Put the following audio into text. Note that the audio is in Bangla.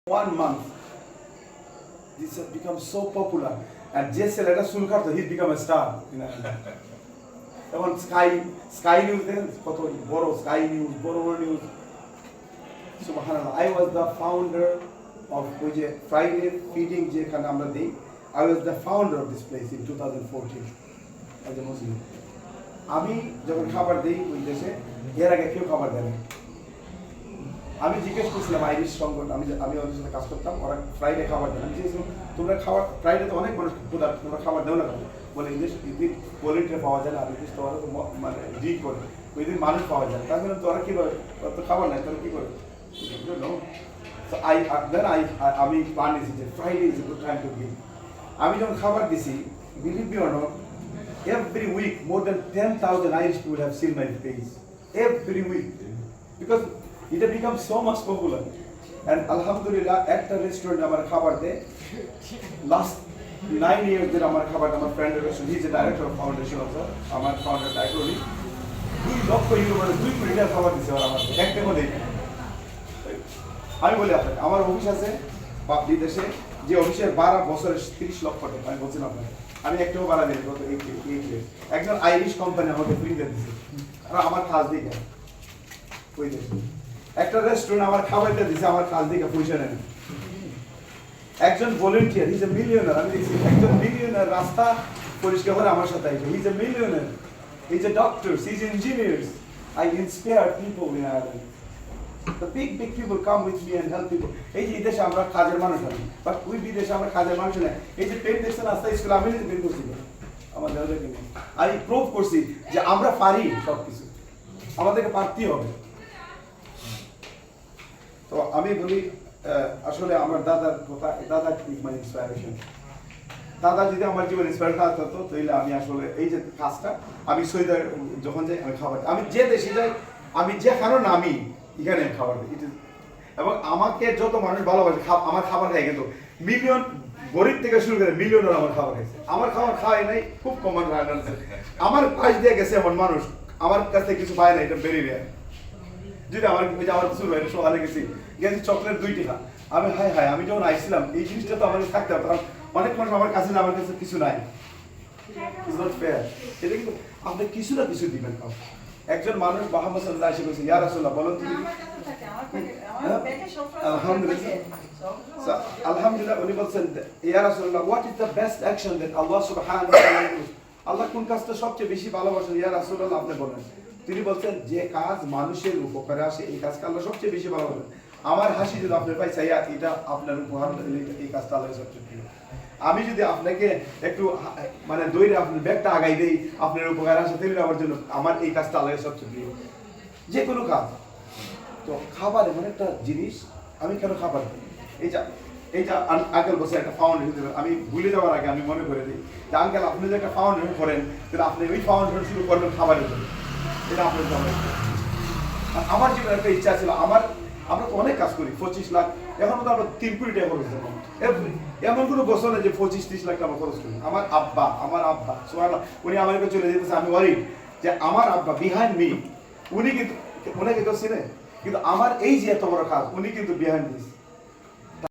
1 month, this has become so popular. And যে ছেলেটা চুল কাটতো, he become a star. এবং স্কাই নিউজ দেখেন কত বড়, স্কাই নিউজ, বড় বড় নিউজ। সুবহানাল্লাহ, I was the founder of ওই যে ফ্রাইডে ফিডিং যেখানে আমরা দিই, I was the founder of this place in 2014 as a Muslim. আমি যখন খাবার দিই ওই দেশে, এর আগে কেউ খাবার দেয় না। আমি জিজ্ঞেস করছিলাম আইরিশ সংগঠন, আমি ওদের সাথে কাজ করতাম, ওরা ফ্রাইডে খাবার দেন। আমি জিজ্ঞেস তোমরা খাবার ফ্রাইডে তো অনেক মানুষ তোমরা খাবার দেও না কেন? বলে ঈদিন ভলেন্টিয়ার পাওয়া যায় না, আর ঈদিন তোরা মানে ডিট করে ওই দিন মানুষ পাওয়া যায়, তার জন্য তোরা কী করে, তো খাবার নাই, তোরা কী করে? আমি প্ল্যান দিয়েছি যে Friday is a good time to give. আমি যখন খাবার দিছি, believe me or not, every week more than 10,000 Irish people have seen my face every week because it has become so much popular. And alhamdulillah, একটা রেস্টুরেন্ট আমার খাবার দেয়, লাস্ট 9 years ধরে আমার খাবার, আমার ফ্রেন্ডের restaurant, he is a director of foundation also, আমার ফাউন্ডার ডাইরেক্টরি, 2 লক্ষ ইউরো মানে 2 কোটি টাকা খাবার দিচ্ছে ওরা আমার একটা করে। আমি বলি আপনাকে, আমার অফিস আছে বিদেশে, যে অফিসের 12 বছরের 30 লক্ষ টাকা, আমি বলছিলাম আপনাকে, আমি একটাও ভাড়া দিই গত 8 years। একজন আইরিশ কোম্পানি আমাকে ফ্রি দিয়ে দিচ্ছে, আর আমার কাজ দিকে ওই দেশে একটা রেস্টুরেন্ট আমার খাবার দিয়ে দিচ্ছে, আমার কাজ দিকে পয়সা নেন। একজন volunteer, he is a millionaire, আমি দেখছি একজন মিলিয়নার রাস্তা পরিষ্কার করে আমার সাথে আইছে, he is a millionaire, he is a doctor, he is engineers. I inspire people in Ireland. The big people come with me and help people. এই যে দেশে আমরা কাজের মানুষ আছি, বাট ওই বিদেশে আমরা কাজের মানুষ না। এই যে পেন দেখছেন রাস্তা স্কুল, আমি নিজে পেন করছি আমার দেওয়ালে কিনে, আমি প্রুভ করছি যে আমরা পারি সব কিছু, আমাদেরকে পারতেই হবে। তো আমি বলি আসলে আমার দাদার কথা, দাদা মানে ইন্সপায়ারেশন। দাদা যদি আমার জীবন ইন্সপায়ার না হতো তাহলে আমি আসলে এই যে কাজটা, আমি সৌদি যখন যাই আমি খাবার, আমি যে দেশে যাই, আমি যে কারণ আমি এখানে খাবার দিই, এবং আমাকে যত মানুষ ভালোবাসে আমার খাবার খাই, কিন্তু মিলিয়ন গরিব থেকে শুরু করে মিলিয়নের আমার খাবার খাইছে। আমার খাবার খাওয়াই নাই, খুব কম মানুষ আমার পাশ দিয়ে গেছে এমন মানুষ, আমার কাছ থেকে কিছু পায় না, এটা বেরিয়ে যায়। যদি আমার শুরু হয় সকালে গেছি চকলেট 2 টাকা, আমি হাই আমি যখন আইছিলাম এই জিনিসটা তো আমার থাকতে হবে, কারণ অনেক মানুষ আমার কাছে না, আমার কাছে কিছু নাই, ইটস নট ফেয়ার। এটা কিন্তু আপনি কিছু না কিছু দিবেন কাউ। একজন মানুষ মুহাম্মদ সাল্লাল্লাহু আলাইহি ওয়াসাল্লাম ইয়া রাসূলুল্লাহ বলেন তো, আলহামদুলিল্লাহ উনি বলছেন ইয়া রাসূলুল্লাহ, what is the best action that আল্লাহ সুবহানাহু ওয়া তাআলা ইউজ, আল্লাহ কোন কাজটা সবচেয়ে বেশি ভালোবাসেন ইয়া রাসূলুল্লাহ আপনি বলেন। তিনি বলছেন যে কাজ মানুষের উপকারে আসে এই কাজকে আল্লাহ সবচেয়ে বেশি ভালোবাসেন। আমার হাসি যদি আপনি পাই চাই, এটা আপনার উপহার, এই কাজটা আল্লাহ সবচেয়ে প্রিয়। আমি যদি আপনাকে একটু মানে দৌড়ে আপনার ব্যাগটা আগাই দেই, আপনার উপকার আসে, তাহলে আমার জন্য আমার এই কাজটা আল্লাহ সবচেয়ে প্রিয়, যে কোনো কাজ। তো খাবার এমন একটা জিনিস, আমি কেন খাবার দিই, এই যে আঙ্কেল বসে একটা ফাউন্ডেশন, আমি ভুলে যাওয়ার আগে আমি মনে করে দিই যে আঙ্কেল আপনি যদি একটা ফাউন্ডেশন করেন, তাহলে আপনি ওই ফাউন্ডেশন শুরু করবেন খাবারের জন্য, এটা আপনার জন্য। আমার জীবনে একটা ইচ্ছা ছিল, আমরা তো অনেক কাজ করি, 25 লাখ, এখন তো আমরা 3 কোটি টাকা খরচ করবো, এমন কোনো বছর নেই যে 25-30 লাখ টাকা খরচ করি। আমার আব্বা সুবহানাল্লাহ, উনি আমেরিকা চলে যেতেছে, আমি ওয়ারিড যে আমার আব্বা বিহাইন্ড মি, উনি কিন্তু ওনাকে কেউ চিনে, কিন্তু আমার এই যে এত বড় কাজ, উনি কিন্তু বিহাইন্ড দিস।